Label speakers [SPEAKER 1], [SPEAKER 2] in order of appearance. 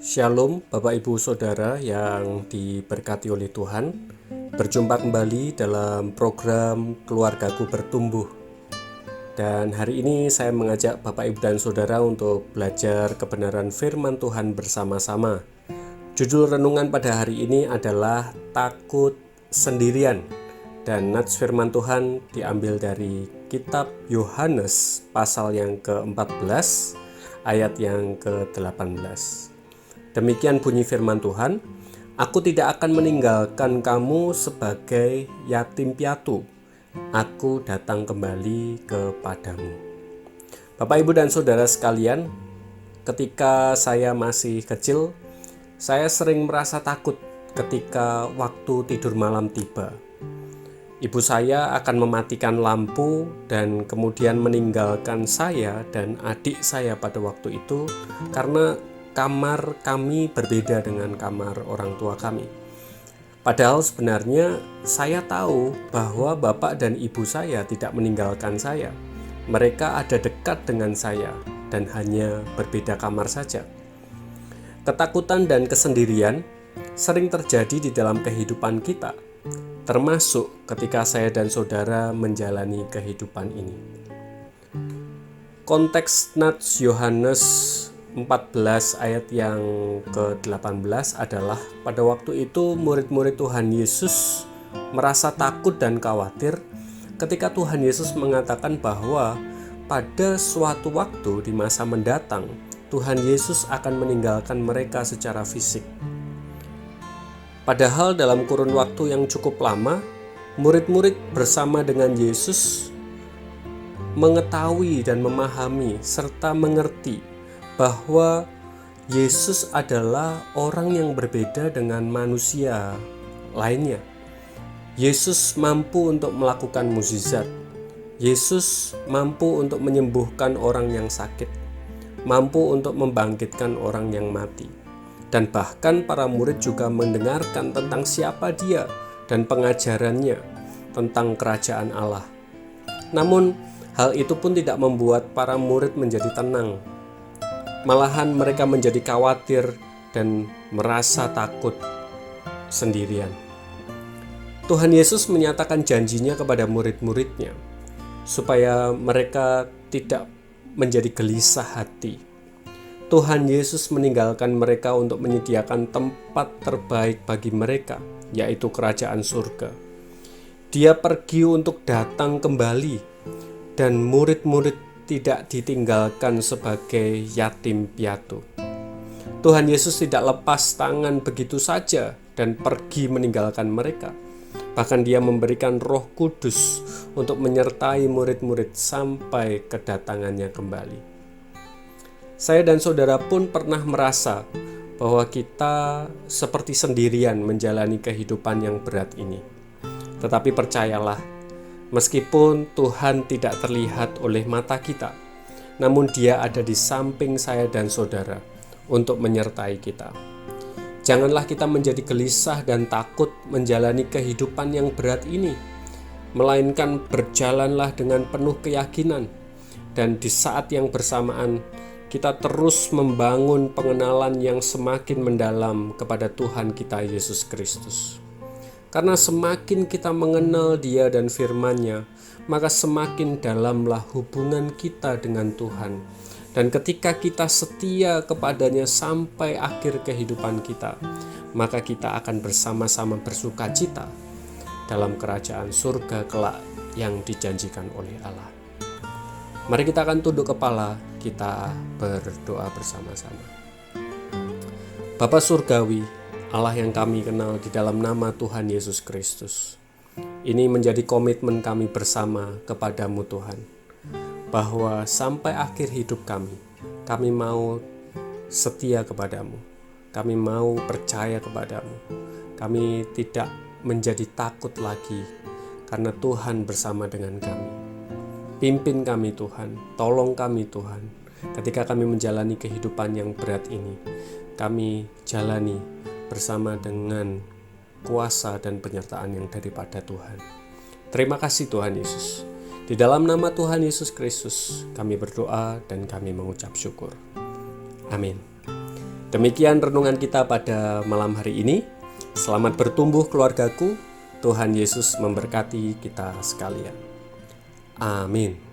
[SPEAKER 1] Shalom Bapak Ibu Saudara yang diberkati oleh Tuhan. Berjumpa kembali dalam program Keluargaku Bertumbuh. Dan hari ini saya mengajak Bapak Ibu dan Saudara untuk belajar kebenaran firman Tuhan bersama-sama. Judul renungan pada hari ini adalah Takut Sendirian. Dan nats firman Tuhan diambil dari kitab Yohanes pasal yang ke-14 ayat yang ke-18. Demikian bunyi firman Tuhan, "Aku tidak akan meninggalkan kamu sebagai yatim piatu. Aku datang kembali kepadamu." Bapak, Ibu, dan Saudara sekalian, ketika saya masih kecil, saya sering merasa takut ketika waktu tidur malam tiba. Ibu saya akan mematikan lampu dan kemudian meninggalkan saya dan adik saya pada waktu itu karena kamar kami berbeda dengan kamar orang tua kami. Padahal sebenarnya saya tahu bahwa bapak dan ibu saya tidak meninggalkan saya. Mereka ada dekat dengan saya dan hanya berbeda kamar saja. Ketakutan dan kesendirian sering terjadi di dalam kehidupan kita, termasuk ketika saya dan saudara menjalani kehidupan ini. Konteks nats Yohanes 14 ayat yang ke-18 adalah pada waktu itu murid-murid Tuhan Yesus merasa takut dan khawatir ketika Tuhan Yesus mengatakan bahwa pada suatu waktu di masa mendatang Tuhan Yesus akan meninggalkan mereka secara fisik. Padahal dalam kurun waktu yang cukup lama, murid-murid bersama dengan Yesus mengetahui dan memahami serta mengerti bahwa Yesus adalah orang yang berbeda dengan manusia lainnya. Yesus mampu untuk melakukan mukjizat. Yesus mampu untuk menyembuhkan orang yang sakit, mampu untuk membangkitkan orang yang mati. Dan bahkan para murid juga mendengarkan tentang siapa Dia dan pengajarannya tentang kerajaan Allah. Namun, hal itu pun tidak membuat para murid menjadi tenang. Malahan mereka menjadi khawatir dan merasa takut sendirian. Tuhan Yesus menyatakan janjinya kepada murid-muridnya supaya mereka tidak menjadi gelisah hati. Tuhan Yesus meninggalkan mereka untuk menyediakan tempat terbaik bagi mereka, yaitu kerajaan surga. Dia pergi untuk datang kembali, dan murid-murid tidak ditinggalkan sebagai yatim piatu. Tuhan Yesus tidak lepas tangan begitu saja dan pergi meninggalkan mereka. Bahkan Dia memberikan Roh Kudus untuk menyertai murid-murid sampai kedatangannya kembali. Saya dan saudara pun pernah merasa bahwa kita seperti sendirian menjalani kehidupan yang berat ini. Tetapi percayalah, meskipun Tuhan tidak terlihat oleh mata kita, namun Dia ada di samping saya dan saudara untuk menyertai kita. Janganlah kita menjadi gelisah dan takut menjalani kehidupan yang berat ini, melainkan berjalanlah dengan penuh keyakinan, dan di saat yang bersamaan kita terus membangun pengenalan yang semakin mendalam kepada Tuhan kita Yesus Kristus. Karena semakin kita mengenal Dia dan firman-Nya, maka semakin dalamlah hubungan kita dengan Tuhan. Dan ketika kita setia kepadanya sampai akhir kehidupan kita, maka kita akan bersama-sama bersukacita dalam kerajaan surga kelak yang dijanjikan oleh Allah. Mari kita akan tunduk kepala, kita berdoa bersama-sama. Bapa Surgawi, Allah yang kami kenal di dalam nama Tuhan Yesus Kristus, ini menjadi komitmen kami bersama kepadamu Tuhan, bahwa sampai akhir hidup kami mau setia kepadamu, kami mau percaya kepadamu, kami tidak menjadi takut lagi karena Tuhan bersama dengan kami. Pimpin kami Tuhan, tolong kami Tuhan, ketika kami menjalani kehidupan yang berat ini, kami jalani bersama dengan kuasa dan penyertaan yang daripada Tuhan. Terima kasih Tuhan Yesus. Di dalam nama Tuhan Yesus Kristus kami berdoa dan kami mengucap syukur. Amin. Demikian renungan kita pada malam hari ini. Selamat bertumbuh keluargaku. Tuhan Yesus memberkati kita sekalian. Amin.